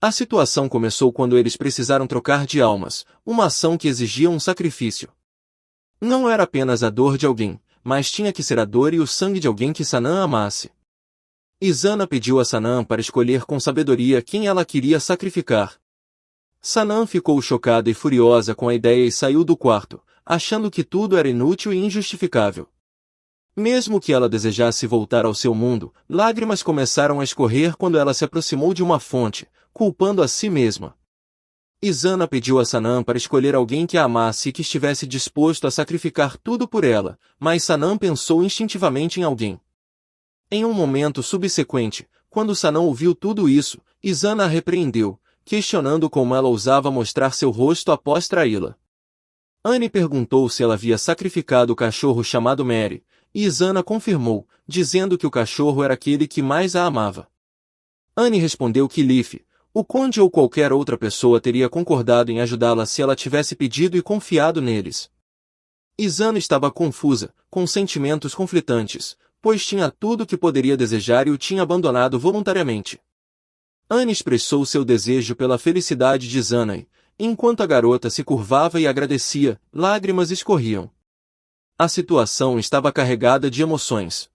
A situação começou quando eles precisaram trocar de almas, uma ação que exigia um sacrifício. Não era apenas a dor de alguém, mas tinha que ser a dor e o sangue de alguém que Sanam amasse. Izana pediu a Sanam para escolher com sabedoria quem ela queria sacrificar. Sanam ficou chocada e furiosa com a ideia e saiu do quarto, achando que tudo era inútil e injustificável. Mesmo que ela desejasse voltar ao seu mundo, lágrimas começaram a escorrer quando ela se aproximou de uma fonte, culpando a si mesma. Izana pediu a Sanam para escolher alguém que a amasse e que estivesse disposto a sacrificar tudo por ela, mas Sanam pensou instintivamente em alguém. Em um momento subsequente, quando Sanam ouviu tudo isso, Izana a repreendeu, questionando como ela ousava mostrar seu rosto após traí-la. Annie perguntou se ela havia sacrificado o cachorro chamado Mary, e Izana confirmou, dizendo que o cachorro era aquele que mais a amava. Annie respondeu que Leaf, o conde ou qualquer outra pessoa teria concordado em ajudá-la se ela tivesse pedido e confiado neles. Izana estava confusa, com sentimentos conflitantes, pois tinha tudo o que poderia desejar e o tinha abandonado voluntariamente. Annie expressou seu desejo pela felicidade de Izana e, enquanto a garota se curvava e agradecia, lágrimas escorriam. A situação estava carregada de emoções.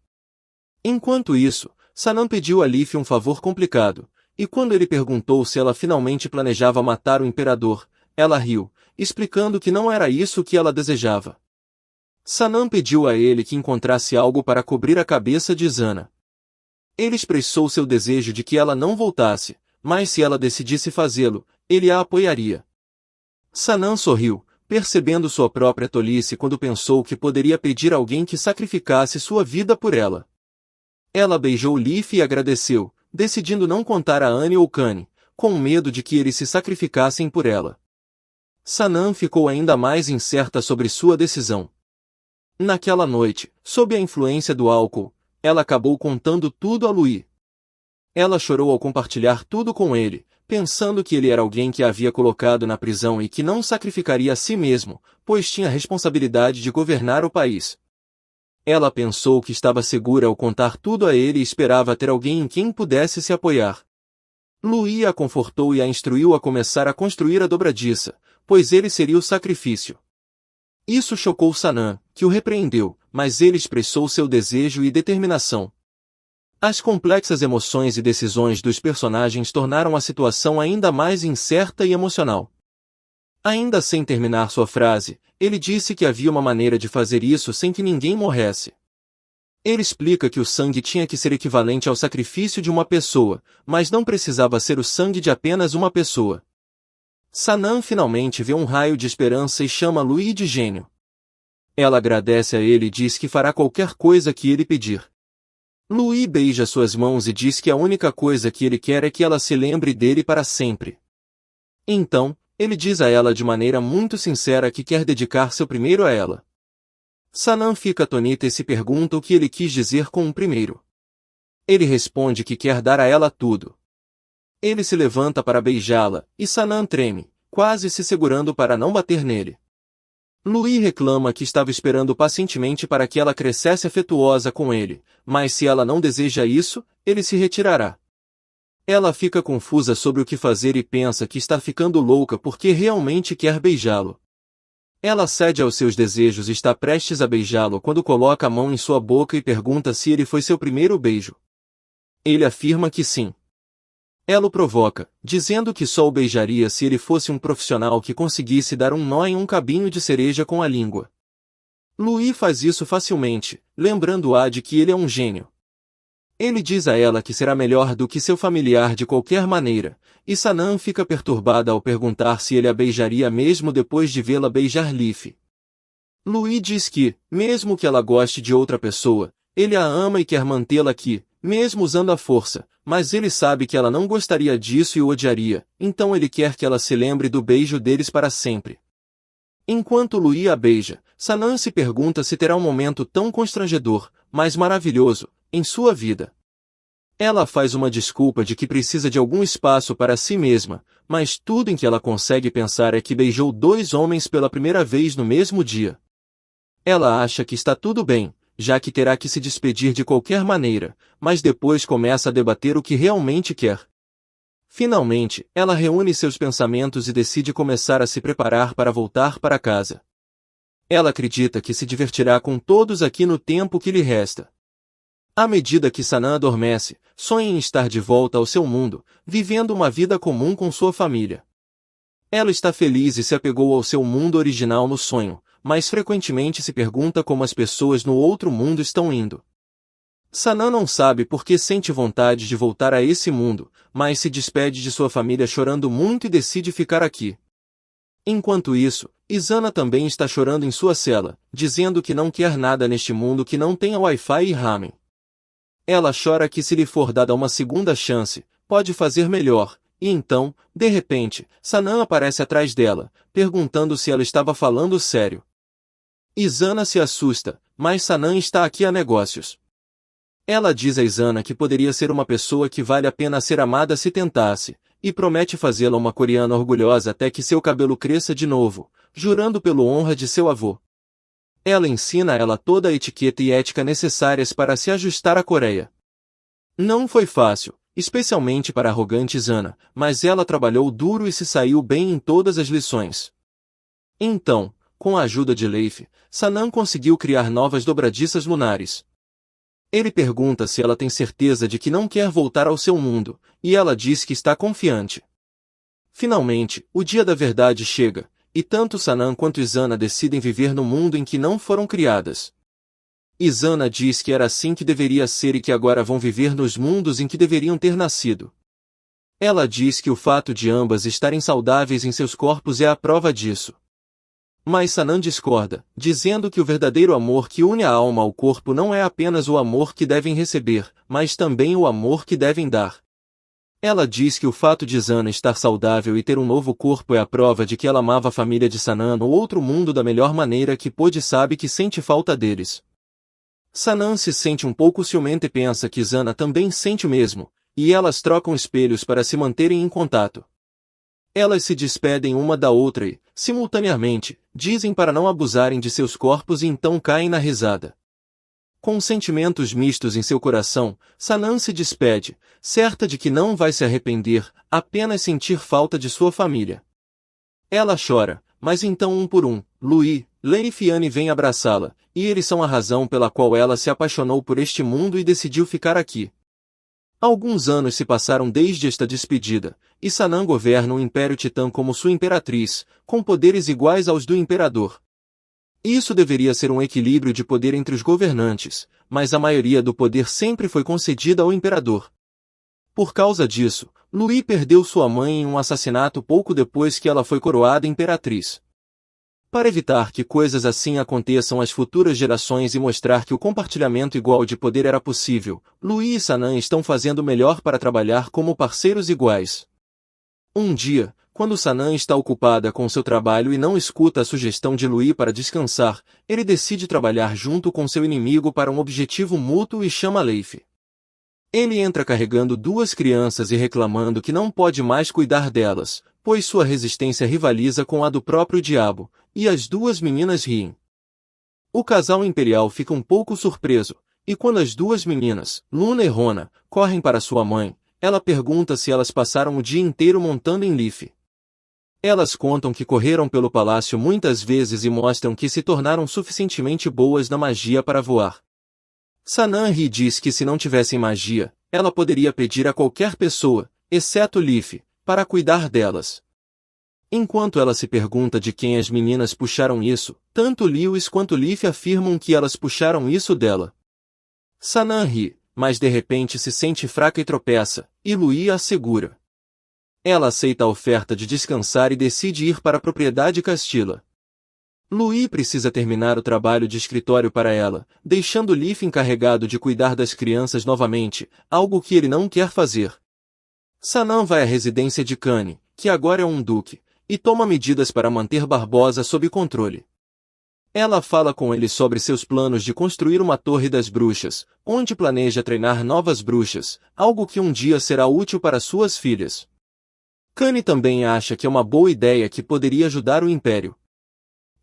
Enquanto isso, Sanam pediu a Leaf um favor complicado, e quando ele perguntou se ela finalmente planejava matar o imperador, ela riu, explicando que não era isso que ela desejava. Sanam pediu a ele que encontrasse algo para cobrir a cabeça de Izana. Ele expressou seu desejo de que ela não voltasse, mas se ela decidisse fazê-lo, ele a apoiaria. Sanam sorriu, percebendo sua própria tolice quando pensou que poderia pedir a alguém que sacrificasse sua vida por ela. Ela beijou Leaf e agradeceu, decidindo não contar a Annie ou Kane, com medo de que eles se sacrificassem por ela. Sanam ficou ainda mais incerta sobre sua decisão. Naquela noite, sob a influência do álcool, ela acabou contando tudo a Louis. Ela chorou ao compartilhar tudo com ele, pensando que ele era alguém que a havia colocado na prisão e que não sacrificaria a si mesmo, pois tinha a responsabilidade de governar o país. Ela pensou que estava segura ao contar tudo a ele e esperava ter alguém em quem pudesse se apoiar. Louis a confortou e a instruiu a começar a construir a dobradiça, pois ele seria o sacrifício. Isso chocou Sanam, que o repreendeu, mas ele expressou seu desejo e determinação. As complexas emoções e decisões dos personagens tornaram a situação ainda mais incerta e emocional. Ainda sem terminar sua frase, ele disse que havia uma maneira de fazer isso sem que ninguém morresse. Ele explica que o sangue tinha que ser equivalente ao sacrifício de uma pessoa, mas não precisava ser o sangue de apenas uma pessoa. Sanam finalmente vê um raio de esperança e chama Louis de gênio. Ela agradece a ele e diz que fará qualquer coisa que ele pedir. Louis beija suas mãos e diz que a única coisa que ele quer é que ela se lembre dele para sempre. Então, ele diz a ela de maneira muito sincera que quer dedicar seu primeiro a ela. Sanam fica atônita e se pergunta o que ele quis dizer com o primeiro. Ele responde que quer dar a ela tudo. Ele se levanta para beijá-la, e Sanam treme, quase se segurando para não bater nele. Louis reclama que estava esperando pacientemente para que ela crescesse afetuosa com ele, mas se ela não deseja isso, ele se retirará. Ela fica confusa sobre o que fazer e pensa que está ficando louca porque realmente quer beijá-lo. Ela cede aos seus desejos e está prestes a beijá-lo quando coloca a mão em sua boca e pergunta se ele foi seu primeiro beijo. Ele afirma que sim. Ela o provoca, dizendo que só o beijaria se ele fosse um profissional que conseguisse dar um nó em um cabinho de cereja com a língua. Louis faz isso facilmente, lembrando-a de que ele é um gênio. Ele diz a ela que será melhor do que seu familiar de qualquer maneira, e Sanam fica perturbada ao perguntar se ele a beijaria mesmo depois de vê-la beijar Leaf. Louis diz que, mesmo que ela goste de outra pessoa, ele a ama e quer mantê-la aqui, mesmo usando a força, mas ele sabe que ela não gostaria disso e o odiaria, então ele quer que ela se lembre do beijo deles para sempre. Enquanto Louis a beija, Sanam se pergunta se terá um momento tão constrangedor, mas maravilhoso, em sua vida. Ela faz uma desculpa de que precisa de algum espaço para si mesma, mas tudo em que ela consegue pensar é que beijou 2 homens pela primeira vez no mesmo dia. Ela acha que está tudo bem, já que terá que se despedir de qualquer maneira, mas depois começa a debater o que realmente quer. Finalmente, ela reúne seus pensamentos e decide começar a se preparar para voltar para casa. Ela acredita que se divertirá com todos aqui no tempo que lhe resta. À medida que Sanam adormece, sonha em estar de volta ao seu mundo, vivendo uma vida comum com sua família. Ela está feliz e se apegou ao seu mundo original no sonho, mas frequentemente se pergunta como as pessoas no outro mundo estão indo. Sanam não sabe por que sente vontade de voltar a esse mundo, mas se despede de sua família chorando muito e decide ficar aqui. Enquanto isso, Izana também está chorando em sua cela, dizendo que não quer nada neste mundo que não tenha Wi-Fi e ramen. Ela chora que se lhe for dada uma segunda chance, pode fazer melhor, e então, de repente, Sanam aparece atrás dela, perguntando se ela estava falando sério. Izana se assusta, mas Sanam está aqui a negócios. Ela diz a Izana que poderia ser uma pessoa que vale a pena ser amada se tentasse, e promete fazê-la uma coreana orgulhosa até que seu cabelo cresça de novo, jurando pela honra de seu avô. Ela ensina a ela toda a etiqueta e ética necessárias para se ajustar à Coreia. Não foi fácil, especialmente para a arrogante Izana, mas ela trabalhou duro e se saiu bem em todas as lições. Então, com a ajuda de Leif, Sanam conseguiu criar novas dobradiças lunares. Ele pergunta se ela tem certeza de que não quer voltar ao seu mundo, e ela diz que está confiante. Finalmente, o dia da verdade chega, e tanto Sanam quanto Izana decidem viver no mundo em que não foram criadas. Izana diz que era assim que deveria ser e que agora vão viver nos mundos em que deveriam ter nascido. Ela diz que o fato de ambas estarem saudáveis em seus corpos é a prova disso. Mas Sanam discorda, dizendo que o verdadeiro amor que une a alma ao corpo não é apenas o amor que devem receber, mas também o amor que devem dar. Ela diz que o fato de Izana estar saudável e ter um novo corpo é a prova de que ela amava a família de Sanam no outro mundo da melhor maneira que pôde e sabe que sente falta deles. Sanam se sente um pouco ciumenta e pensa que Izana também sente o mesmo, e elas trocam espelhos para se manterem em contato. Elas se despedem uma da outra e, simultaneamente, dizem para não abusarem de seus corpos e então caem na risada. Com sentimentos mistos em seu coração, Sanam se despede, certa de que não vai se arrepender, apenas sentir falta de sua família. Ela chora, mas então um por um, Louis, Leif e Annie vêm abraçá-la, e eles são a razão pela qual ela se apaixonou por este mundo e decidiu ficar aqui. Alguns anos se passaram desde esta despedida, e Sanam governa o Império Titã como sua imperatriz, com poderes iguais aos do imperador. Isso deveria ser um equilíbrio de poder entre os governantes, mas a maioria do poder sempre foi concedida ao imperador. Por causa disso, Louis perdeu sua mãe em um assassinato pouco depois que ela foi coroada imperatriz. Para evitar que coisas assim aconteçam às futuras gerações e mostrar que o compartilhamento igual de poder era possível, Louis e Sanam estão fazendo o melhor para trabalhar como parceiros iguais. Um dia, quando Sanam está ocupada com seu trabalho e não escuta a sugestão de Louis para descansar, ele decide trabalhar junto com seu inimigo para um objetivo mútuo e chama Leif. Ele entra carregando duas crianças e reclamando que não pode mais cuidar delas, pois sua resistência rivaliza com a do próprio diabo, e as duas meninas riem. O casal imperial fica um pouco surpreso, e quando as duas meninas, Luna e Rona, correm para sua mãe, ela pergunta se elas passaram o dia inteiro montando em Leif. Elas contam que correram pelo palácio muitas vezes e mostram que se tornaram suficientemente boas na magia para voar. Sanam ri e diz que se não tivessem magia, ela poderia pedir a qualquer pessoa, exceto Leif, para cuidar delas. Enquanto ela se pergunta de quem as meninas puxaram isso, tanto Lewis quanto Leif afirmam que elas puxaram isso dela. Sanam ri, mas de repente se sente fraca e tropeça, e Louis a segura. Ela aceita a oferta de descansar e decide ir para a propriedade Castilla. Louis precisa terminar o trabalho de escritório para ela, deixando Leif encarregado de cuidar das crianças novamente, algo que ele não quer fazer. Sanam vai à residência de Kane, que agora é um duque, e toma medidas para manter Barbosa sob controle. Ela fala com ele sobre seus planos de construir uma torre das bruxas, onde planeja treinar novas bruxas, algo que um dia será útil para suas filhas. Kane também acha que é uma boa ideia que poderia ajudar o Império.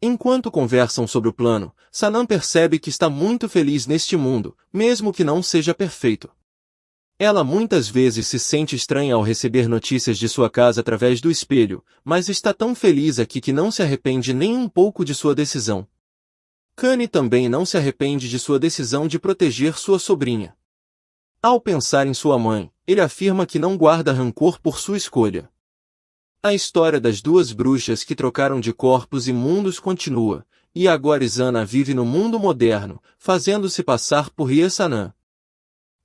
Enquanto conversam sobre o plano, Sanam percebe que está muito feliz neste mundo, mesmo que não seja perfeito. Ela muitas vezes se sente estranha ao receber notícias de sua casa através do espelho, mas está tão feliz aqui que não se arrepende nem um pouco de sua decisão. Kanye também não se arrepende de sua decisão de proteger sua sobrinha. Ao pensar em sua mãe, ele afirma que não guarda rancor por sua escolha. A história das duas bruxas que trocaram de corpos e mundos continua, e agora Izana vive no mundo moderno, fazendo-se passar por Yesanã.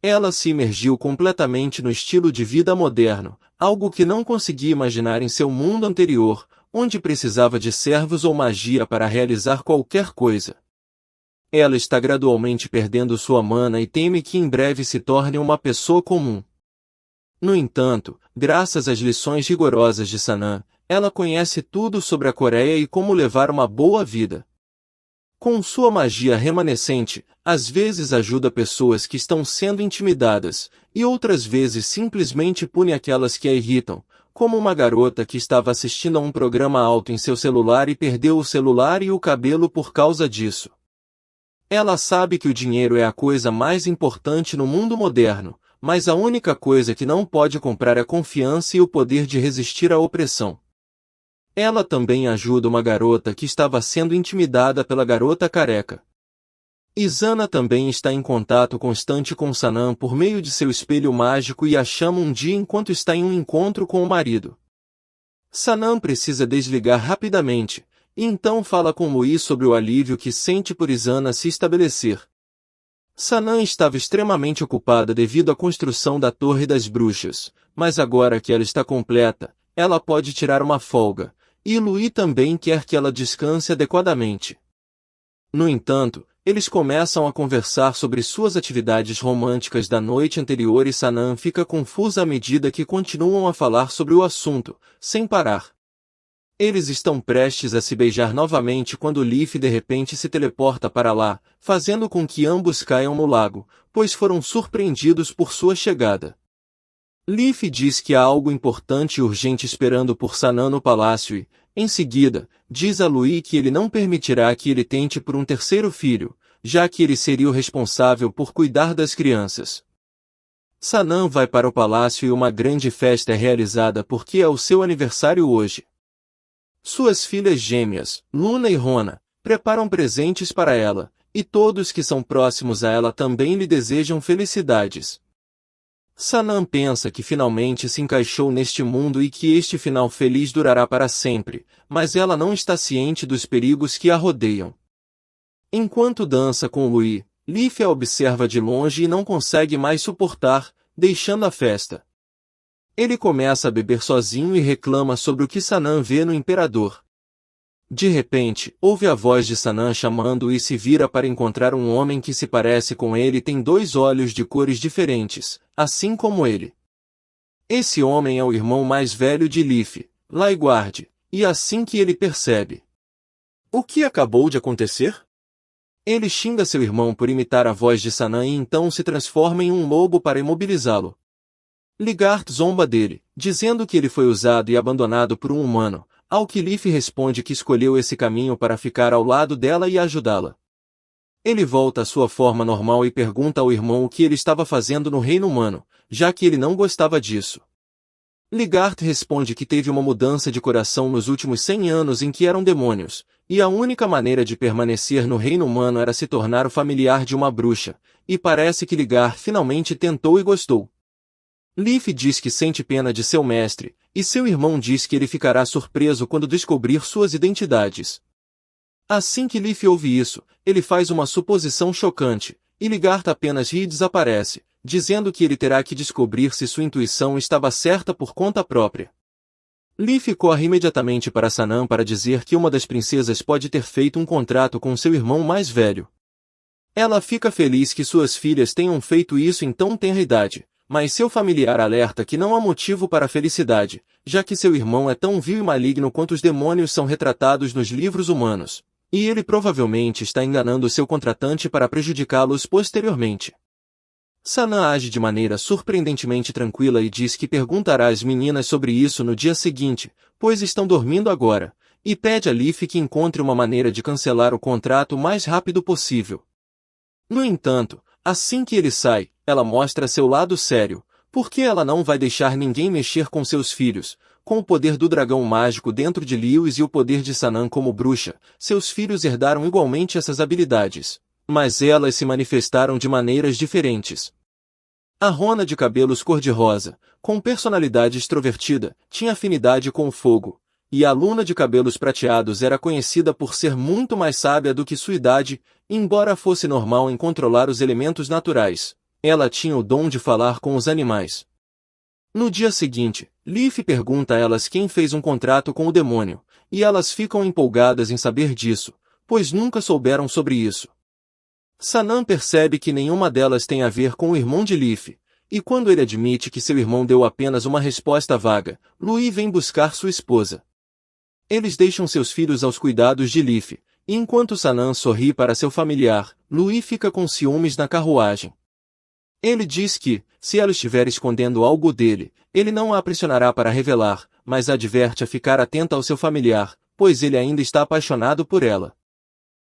Ela se imergiu completamente no estilo de vida moderno, algo que não conseguia imaginar em seu mundo anterior, onde precisava de servos ou magia para realizar qualquer coisa. Ela está gradualmente perdendo sua mana e teme que em breve se torne uma pessoa comum. No entanto, graças às lições rigorosas de Sanam, ela conhece tudo sobre a Coreia e como levar uma boa vida. Com sua magia remanescente, às vezes ajuda pessoas que estão sendo intimidadas, e outras vezes simplesmente pune aquelas que a irritam, como uma garota que estava assistindo a um programa alto em seu celular e perdeu o celular e o cabelo por causa disso. Ela sabe que o dinheiro é a coisa mais importante no mundo moderno, mas a única coisa que não pode comprar é a confiança e o poder de resistir à opressão. Ela também ajuda uma garota que estava sendo intimidada pela garota careca. Izana também está em contato constante com Sanam por meio de seu espelho mágico e a chama um dia enquanto está em um encontro com o marido. Sanam precisa desligar rapidamente, e então fala com Luí sobre o alívio que sente por Izana se estabelecer. Sanam estava extremamente ocupada devido à construção da Torre das Bruxas, mas agora que ela está completa, ela pode tirar uma folga, e Luí também quer que ela descanse adequadamente. No entanto, eles começam a conversar sobre suas atividades românticas da noite anterior e Sanam fica confusa à medida que continuam a falar sobre o assunto, sem parar. Eles estão prestes a se beijar novamente quando Leaf de repente se teleporta para lá, fazendo com que ambos caiam no lago, pois foram surpreendidos por sua chegada. Leaf diz que há algo importante e urgente esperando por Sanam no palácio e, em seguida, diz a Luí que ele não permitirá que ele tente por um terceiro filho, já que ele seria o responsável por cuidar das crianças. Sanam vai para o palácio e uma grande festa é realizada porque é o seu aniversário hoje. Suas filhas gêmeas, Luna e Rona, preparam presentes para ela, e todos que são próximos a ela também lhe desejam felicidades. Sanam pensa que finalmente se encaixou neste mundo e que este final feliz durará para sempre, mas ela não está ciente dos perigos que a rodeiam. Enquanto dança com Luí, Leaf a observa de longe e não consegue mais suportar, deixando a festa. Ele começa a beber sozinho e reclama sobre o que Sanam vê no imperador. De repente, ouve a voz de Sanam chamando e se vira para encontrar um homem que se parece com ele e tem 2 olhos de cores diferentes, assim como ele. Esse homem é o irmão mais velho de Leaf, Laiguard, e assim que ele percebe. O que acabou de acontecer? Ele xinga seu irmão por imitar a voz de Sanam e então se transforma em um lobo para imobilizá-lo. Ligard zomba dele, dizendo que ele foi usado e abandonado por um humano, ao que Leaf responde que escolheu esse caminho para ficar ao lado dela e ajudá-la. Ele volta à sua forma normal e pergunta ao irmão o que ele estava fazendo no reino humano, já que ele não gostava disso. Ligard responde que teve uma mudança de coração nos últimos 100 anos em que eram demônios, e a única maneira de permanecer no reino humano era se tornar o familiar de uma bruxa, e parece que Ligard finalmente tentou e gostou. Leaf diz que sente pena de seu mestre, e seu irmão diz que ele ficará surpreso quando descobrir suas identidades. Assim que Leaf ouve isso, ele faz uma suposição chocante, e Ligard apenas ri e desaparece, dizendo que ele terá que descobrir se sua intuição estava certa por conta própria. Leaf corre imediatamente para Sanam para dizer que uma das princesas pode ter feito um contrato com seu irmão mais velho. Ela fica feliz que suas filhas tenham feito isso em tão tenra idade, mas seu familiar alerta que não há motivo para a felicidade, já que seu irmão é tão vil e maligno quanto os demônios são retratados nos livros humanos, e ele provavelmente está enganando seu contratante para prejudicá-los posteriormente. Sanam age de maneira surpreendentemente tranquila e diz que perguntará às meninas sobre isso no dia seguinte, pois estão dormindo agora, e pede a Leaf que encontre uma maneira de cancelar o contrato o mais rápido possível. No entanto, Assim que ele sai, ela mostra seu lado sério, porque ela não vai deixar ninguém mexer com seus filhos. Com o poder do dragão mágico dentro de Lewis e o poder de Sanam como bruxa, seus filhos herdaram igualmente essas habilidades. Mas elas se manifestaram de maneiras diferentes. A Rona de cabelos cor-de-rosa, com personalidade extrovertida, tinha afinidade com o fogo, e a Luna de cabelos prateados era conhecida por ser muito mais sábia do que sua idade, embora fosse normal em controlar os elementos naturais. Ela tinha o dom de falar com os animais. No dia seguinte, Leaf pergunta a elas quem fez um contrato com o demônio, e elas ficam empolgadas em saber disso, pois nunca souberam sobre isso. Sanam percebe que nenhuma delas tem a ver com o irmão de Leaf, e quando ele admite que seu irmão deu apenas uma resposta vaga, Louis vem buscar sua esposa. Eles deixam seus filhos aos cuidados de Leaf, e enquanto Sanam sorri para seu familiar, Louis fica com ciúmes na carruagem. Ele diz que, se ela estiver escondendo algo dele, ele não a pressionará para revelar, mas adverte a ficar atenta ao seu familiar, pois ele ainda está apaixonado por ela.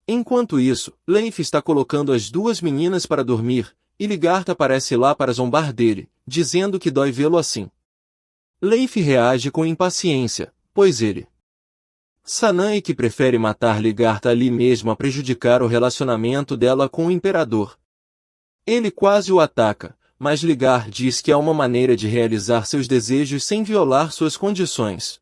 Enquanto isso, Leif está colocando as duas meninas para dormir, e Ligart aparece lá para zombar dele, dizendo que dói vê-lo assim. Leif reage com impaciência, pois ele Sanam que prefere matar Ligart ali mesmo a prejudicar o relacionamento dela com o imperador. Ele quase o ataca, mas Ligart diz que há uma maneira de realizar seus desejos sem violar suas condições.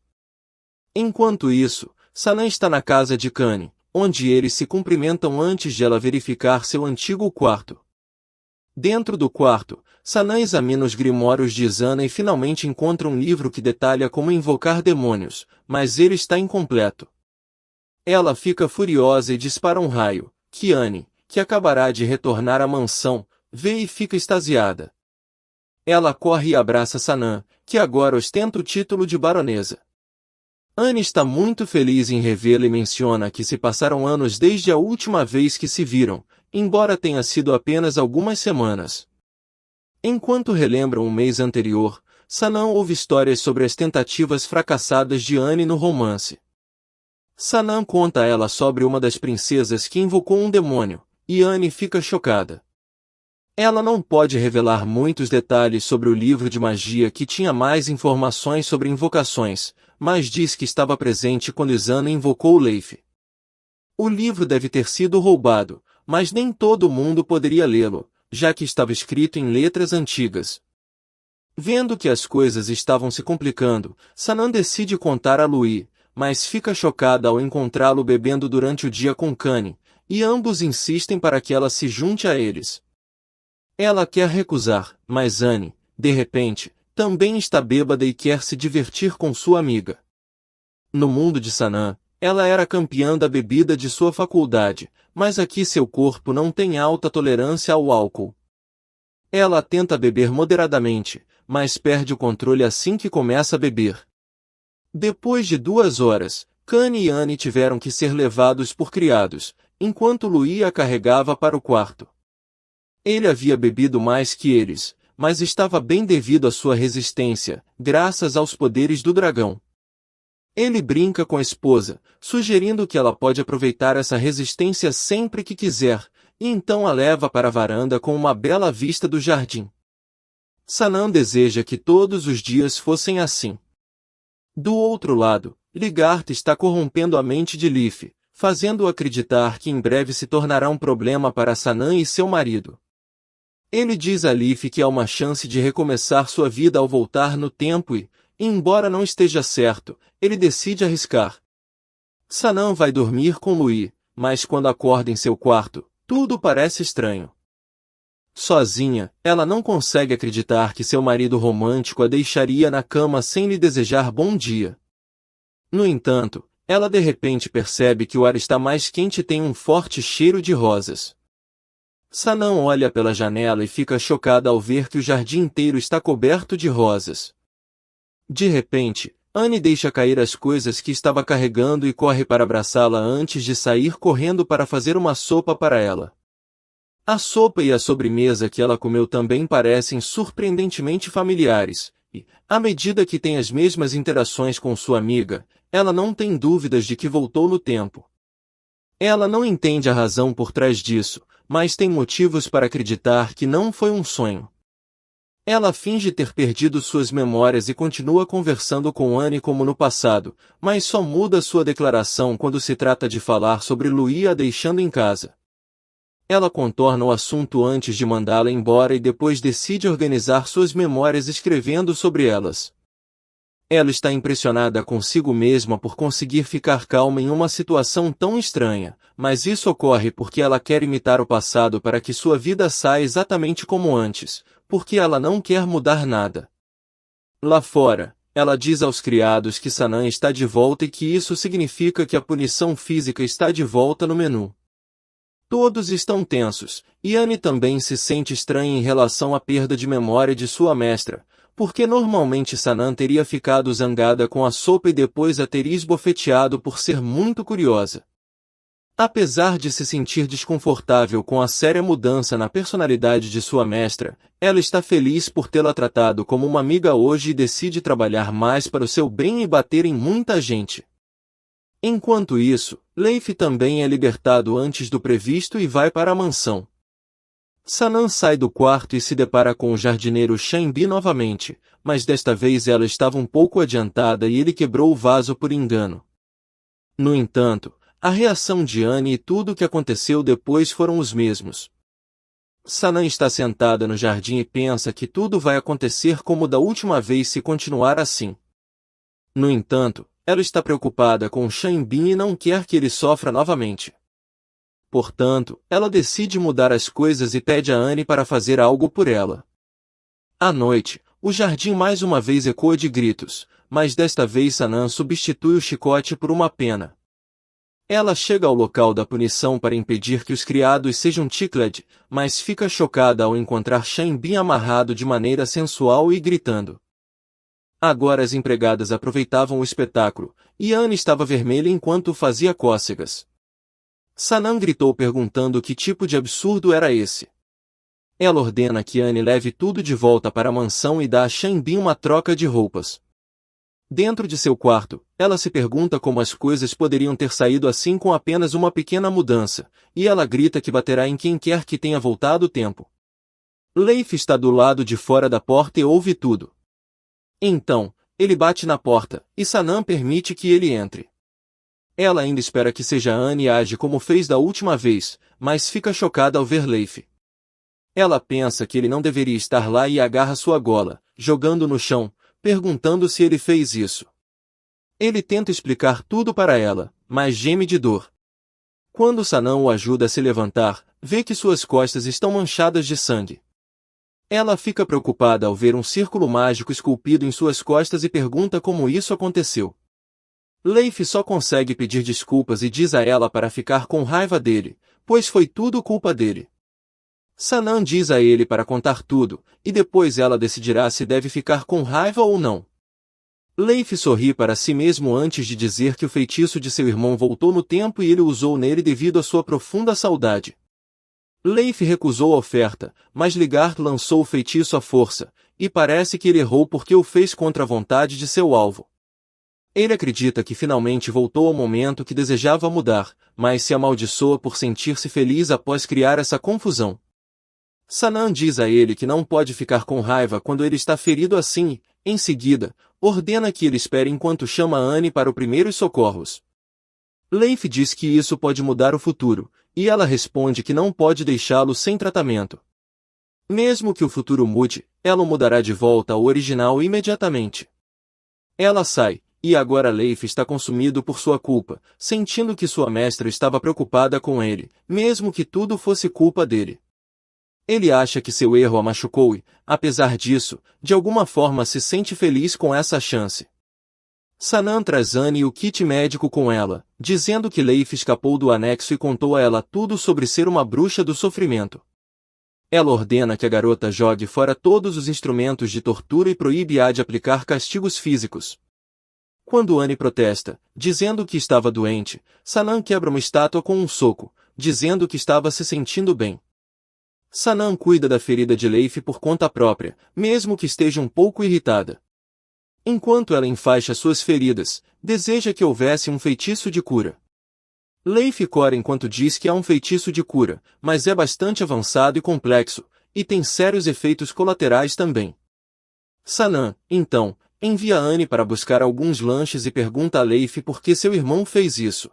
Enquanto isso, Sanam está na casa de Kane, onde eles se cumprimentam antes de ela verificar seu antigo quarto. Dentro do quarto, Sanam examina os grimórios de Izana e finalmente encontra um livro que detalha como invocar demônios, mas ele está incompleto. Ela fica furiosa e dispara um raio. Kiane, que acabará de retornar à mansão, vê e fica extasiada. Ela corre e abraça Sanam, que agora ostenta o título de baronesa. Anne está muito feliz em revê-la e menciona que se passaram anos desde a última vez que se viram, embora tenha sido apenas algumas semanas. Enquanto relembram o mês anterior, Sanam ouve histórias sobre as tentativas fracassadas de Anne no romance. Sanam conta a ela sobre uma das princesas que invocou um demônio, e Anne fica chocada. Ela não pode revelar muitos detalhes sobre o livro de magia que tinha mais informações sobre invocações, mas diz que estava presente quando Izana invocou Leif. O livro deve ter sido roubado, mas nem todo mundo poderia lê-lo, já que estava escrito em letras antigas. Vendo que as coisas estavam se complicando, Sanam decide contar a Louis, mas fica chocada ao encontrá-lo bebendo durante o dia com Kane, e ambos insistem para que ela se junte a eles. Ela quer recusar, mas Anne, de repente, também está bêbada e quer se divertir com sua amiga. No mundo de Sanam, ela era campeã da bebida de sua faculdade, mas aqui seu corpo não tem alta tolerância ao álcool. Ela tenta beber moderadamente, mas perde o controle assim que começa a beber. Depois de 2 horas, Kane e Anne tiveram que ser levados por criados, enquanto Louis a carregava para o quarto. Ele havia bebido mais que eles, mas estava bem devido à sua resistência, graças aos poderes do dragão. Ele brinca com a esposa, sugerindo que ela pode aproveitar essa resistência sempre que quiser, e então a leva para a varanda com uma bela vista do jardim. Sanam deseja que todos os dias fossem assim. Do outro lado, Ligart está corrompendo a mente de Leif, fazendo-o acreditar que em breve se tornará um problema para Sanam e seu marido. Ele diz a Leif que há uma chance de recomeçar sua vida ao voltar no tempo e, embora não esteja certo, ele decide arriscar. Sanam vai dormir com Louis, mas quando acorda em seu quarto, tudo parece estranho. Sozinha, ela não consegue acreditar que seu marido romântico a deixaria na cama sem lhe desejar bom dia. No entanto, ela de repente percebe que o ar está mais quente e tem um forte cheiro de rosas. Sanam olha pela janela e fica chocada ao ver que o jardim inteiro está coberto de rosas. De repente, Anne deixa cair as coisas que estava carregando e corre para abraçá-la antes de sair correndo para fazer uma sopa para ela. A sopa e a sobremesa que ela comeu também parecem surpreendentemente familiares, e, à medida que tem as mesmas interações com sua amiga, ela não tem dúvidas de que voltou no tempo. Ela não entende a razão por trás disso, mas tem motivos para acreditar que não foi um sonho. Ela finge ter perdido suas memórias e continua conversando com Annie como no passado, mas só muda sua declaração quando se trata de falar sobre Louis a deixando em casa. Ela contorna o assunto antes de mandá-la embora e depois decide organizar suas memórias escrevendo sobre elas. Ela está impressionada consigo mesma por conseguir ficar calma em uma situação tão estranha, mas isso ocorre porque ela quer imitar o passado para que sua vida saia exatamente como antes, porque ela não quer mudar nada. Lá fora, ela diz aos criados que Sanan está de volta e que isso significa que a punição física está de volta no menu. Todos estão tensos, e Annie também se sente estranha em relação à perda de memória de sua mestra, porque normalmente Sanan teria ficado zangada com a sopa e depois a teria esbofeteado por ser muito curiosa. Apesar de se sentir desconfortável com a séria mudança na personalidade de sua mestra, ela está feliz por tê-la tratado como uma amiga hoje e decide trabalhar mais para o seu bem e bater em muita gente. Enquanto isso, Leif também é libertado antes do previsto e vai para a mansão. Sanan sai do quarto e se depara com o jardineiro Shanbi novamente, mas desta vez ela estava um pouco adiantada e ele quebrou o vaso por engano. No entanto, a reação de Annie e tudo o que aconteceu depois foram os mesmos. Sanan está sentada no jardim e pensa que tudo vai acontecer como da última vez se continuar assim. No entanto, ela está preocupada com Shanbi e não quer que ele sofra novamente. Portanto, ela decide mudar as coisas e pede a Annie para fazer algo por ela. À noite, o jardim mais uma vez ecoa de gritos, mas desta vez Sanan substitui o chicote por uma pena. Ela chega ao local da punição para impedir que os criados sejam tickled, mas fica chocada ao encontrar Shanbi amarrado de maneira sensual e gritando. Agora as empregadas aproveitavam o espetáculo, e Annie estava vermelha enquanto fazia cócegas. Sanan gritou perguntando que tipo de absurdo era esse. Ela ordena que Annie leve tudo de volta para a mansão e dá a Shanbi uma troca de roupas. Dentro de seu quarto, ela se pergunta como as coisas poderiam ter saído assim com apenas uma pequena mudança, e ela grita que baterá em quem quer que tenha voltado o tempo. Leif está do lado de fora da porta e ouve tudo. Então, ele bate na porta, e Sanan permite que ele entre. Ela ainda espera que seja Annie e age como fez da última vez, mas fica chocada ao ver Leif. Ela pensa que ele não deveria estar lá e agarra sua gola, jogando no chão, perguntando se ele fez isso. Ele tenta explicar tudo para ela, mas geme de dor. Quando Sanan o ajuda a se levantar, vê que suas costas estão manchadas de sangue. Ela fica preocupada ao ver um círculo mágico esculpido em suas costas e pergunta como isso aconteceu. Leif só consegue pedir desculpas e diz a ela para ficar com raiva dele, pois foi tudo culpa dele. Sanan diz a ele para contar tudo, e depois ela decidirá se deve ficar com raiva ou não. Leif sorri para si mesmo antes de dizer que o feitiço de seu irmão voltou no tempo e ele usou nele devido à sua profunda saudade. Leif recusou a oferta, mas Ligard lançou o feitiço à força, e parece que ele errou porque o fez contra a vontade de seu alvo. Ele acredita que finalmente voltou ao momento que desejava mudar, mas se amaldiçoa por sentir-se feliz após criar essa confusão. Sanan diz a ele que não pode ficar com raiva quando ele está ferido assim, e, em seguida, ordena que ele espere enquanto chama Annie para os primeiros socorros. Leif diz que isso pode mudar o futuro, e ela responde que não pode deixá-lo sem tratamento. Mesmo que o futuro mude, ela o mudará de volta ao original imediatamente. Ela sai, e agora Leif está consumido por sua culpa, sentindo que sua mestra estava preocupada com ele, mesmo que tudo fosse culpa dele. Ele acha que seu erro a machucou e, apesar disso, de alguma forma se sente feliz com essa chance. Sanan traz Annie e o kit médico com ela, dizendo que Leif escapou do anexo e contou a ela tudo sobre ser uma bruxa do sofrimento. Ela ordena que a garota jogue fora todos os instrumentos de tortura e proíbe-a de aplicar castigos físicos. Quando Annie protesta, dizendo que estava doente, Sanan quebra uma estátua com um soco, dizendo que estava se sentindo bem. Sanan cuida da ferida de Leif por conta própria, mesmo que esteja um pouco irritada. Enquanto ela enfaixa suas feridas, deseja que houvesse um feitiço de cura. Leif cora enquanto diz que há um feitiço de cura, mas é bastante avançado e complexo, e tem sérios efeitos colaterais também. Sanan, então, envia Anne para buscar alguns lanches e pergunta a Leif por que seu irmão fez isso.